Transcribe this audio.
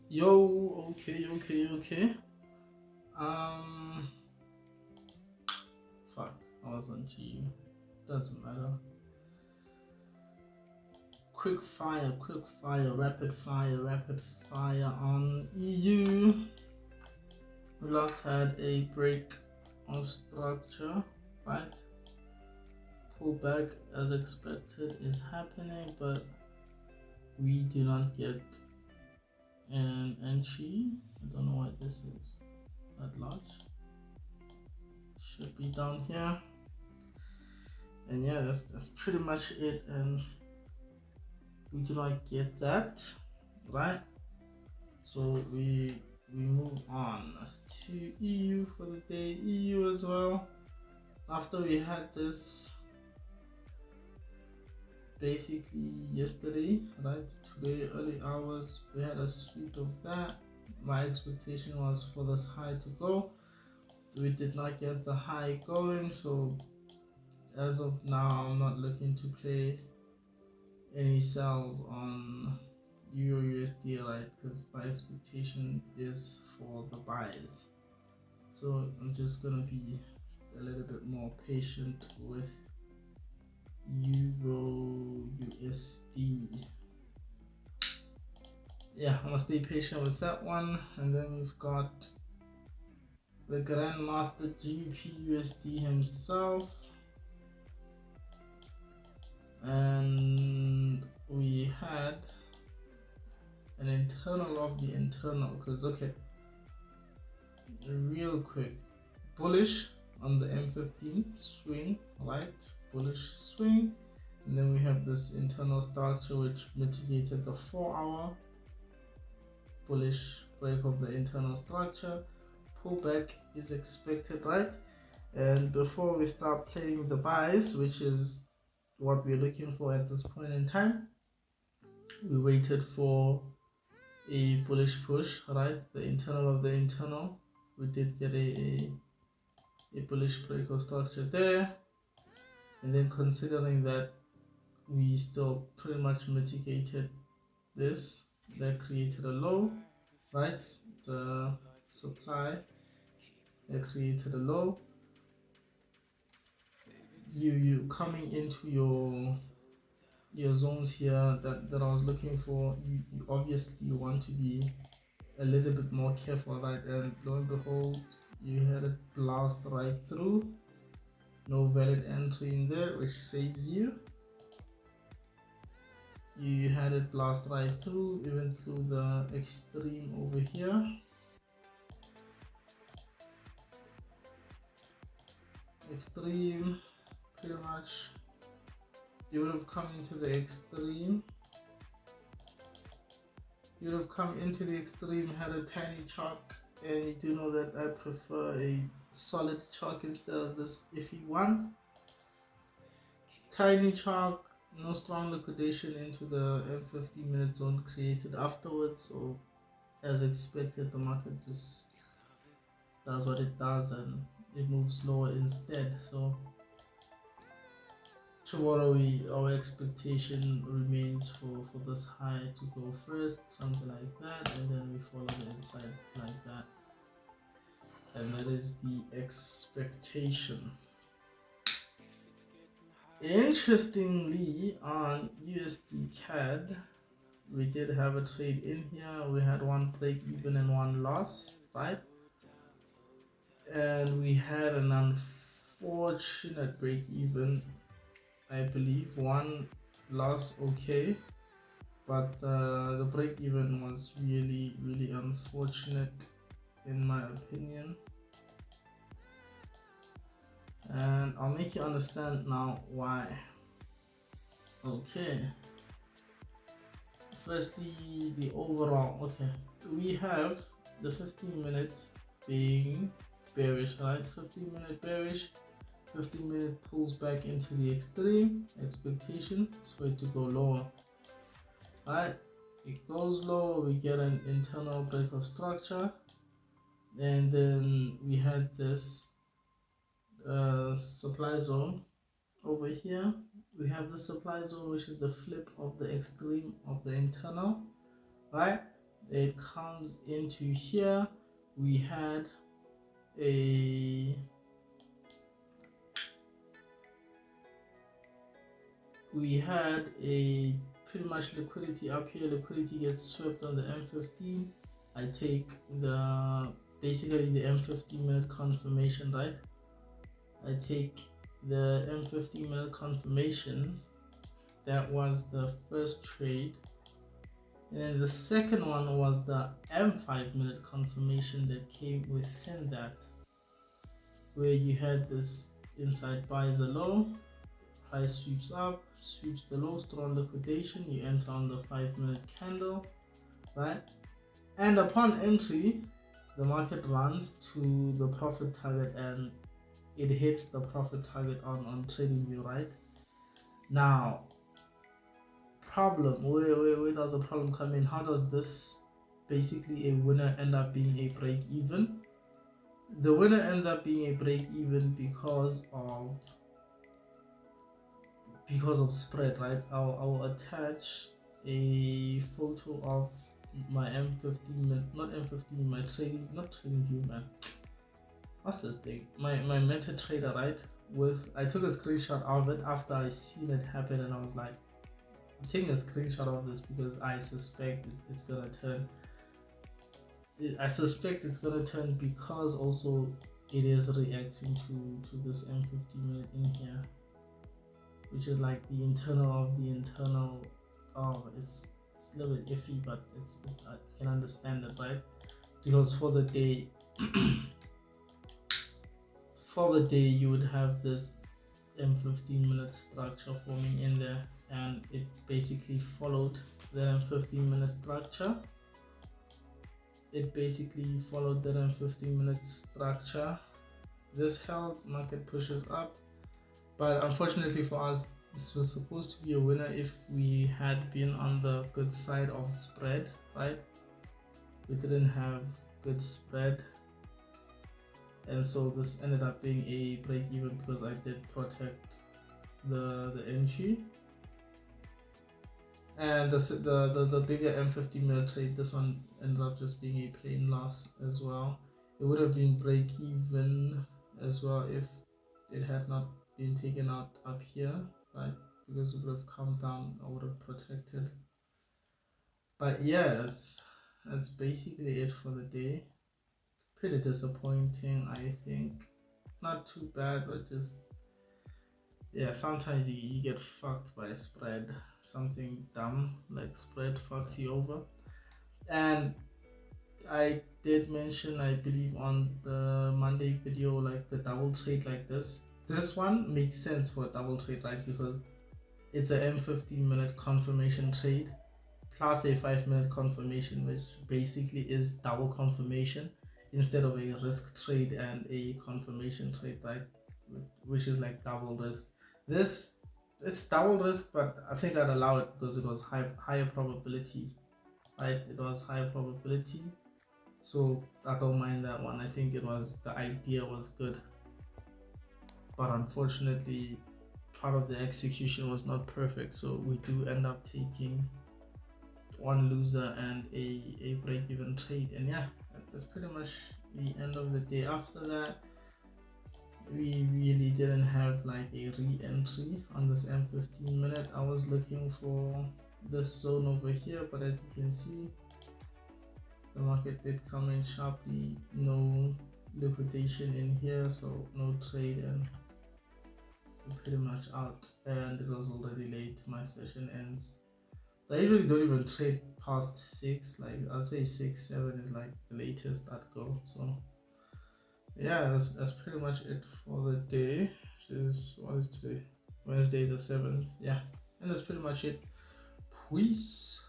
Yo, okay. Um, fuck, I was on GU. Doesn't matter. Rapid fire on EU. We last had a break of structure, right? Pullback as expected is happening, but we do not get an entry. I don't know why this is at large. Should be down here. And yeah, that's pretty much it. And we do not get that, right? So we move on to EU for the day. EU as well. After we had this basically yesterday, right? Today early hours we had a sweep of that. My expectation was for this high to go. We did not get the high going, so as of now I'm not looking to play any sells on Euro USD, right? Because my expectation is for the buys. So I'm just gonna be a little bit more patient with Euro USD. Yeah, I'm gonna stay patient with that one. And then we've got the Grandmaster GBP USD himself. And we had an internal of the internal, because okay, real quick, bullish on the M15 swing, right? Bullish swing, and then we have this internal structure which mitigated the 4-hour bullish break of the internal structure. Pullback is expected, right? And before we start playing the buys, which is what we're looking for at this point in time, we waited for a bullish push, right? The internal of the internal, we did get a bullish break of structure there. And then considering that we still pretty much mitigated this, that created a low, right? The supply that created a low. You coming into your zones here that I was looking for. You obviously want to be a little bit more careful, right? And lo and behold, you had it blast right through. No valid entry in there, which saves you. You had it blast right through, even through the extreme over here. Extreme, pretty much. You would have come into the extreme. You would have come into the extreme, had a tiny chalk, and you do know that I prefer a solid chalk instead of this iffy one. Tiny chalk, no strong liquidation into the M50-minute zone created afterwards, so as expected, the market just does what it does and it moves lower instead. So tomorrow our expectation remains for this high to go first, something like that, and then we follow the inside like that, and that is the expectation. Interestingly, on USD CAD, we did have a trade in here. We had one break even and one loss, right? And we had an unfortunate break even, I believe. One loss, okay, but the break even was really unfortunate in my opinion. And I'll make you understand now why. Okay, firstly, the overall. Okay, we have the 15-minute being bearish, right? 15-minute bearish. 15-minute pulls back into the extreme. Expectation is for it to go lower, right? It goes low, we get an internal break of structure, and then we had this supply zone over here. We have the supply zone, which is the flip of the extreme of the internal, right? it comes into here. We had a pretty much liquidity up here. Liquidity gets swept on the M15. I take basically the M15 minute confirmation, right? I take the M15 minute confirmation. That was the first trade. And then the second one was the M5 minute confirmation that came within that, where you had this inside buy is a low, price sweeps up, sweeps the low, strong liquidation, you enter on the 5-minute candle, right? And upon entry, the market runs to the profit target and it hits the profit target on TradingView, right? Now, problem, where does the problem come in? How does this basically a winner end up being a break even? The winner ends up being a break even because of spread, right? I'll attach a photo of my M15, not M15, my TradingView, man. What's this thing? My MetaTrader, right? I took a screenshot of it after I seen it happen, and I was like, I'm taking a screenshot of this because I suspect it's gonna turn. I suspect it's gonna turn because also it is reacting to this M15 minute in here, which is like the internal of the internal. Oh, it's a little bit iffy, but it's I can understand it, right? Because for the day you would have this M15 minute structure forming in there, and it basically followed the M15 minute structure. This held, market pushes up, but unfortunately for us, this was supposed to be a winner if we had been on the good side of spread, right? We didn't have good spread, and so this ended up being a break even because I did protect the entry. And the bigger M15 minute trade, this one ended up just being a plain loss as well. It would have been break even as well if it had not been taken out up here, right? Because it would have come down, I would have protected. But yeah, that's basically it for the day. Pretty disappointing, I think. Not too bad, but just yeah, sometimes you get fucked by a spread. Something dumb like spread fucks you over. And I did mention, I believe, on the Monday video, like the double trade like this. This one makes sense for a double trade, right? Because it's a M15 minute confirmation trade plus a 5-minute confirmation, which basically is double confirmation instead of a risk trade and a confirmation trade, right? Which is like double risk. It's double risk, but I think I'd allow it because it was higher probability, right? It was higher probability, so I don't mind that one. I think the idea was good, but unfortunately, part of the execution was not perfect. So we do end up taking one loser and a break-even trade, and yeah, that's pretty much the end of the day. After that, we really didn't have like a re-entry on this M15 minute. I was looking for this zone over here, but as you can see, the market did come in sharply. No liquidation in here, so no trade, and we're pretty much out. And it was already late. My session ends. I usually don't even trade past 6. Like I'll say 6, 7 is like the latest I'd go. So yeah, that's pretty much it for the day. What is today? Wednesday the 7th. Yeah, and that's pretty much it. Peace.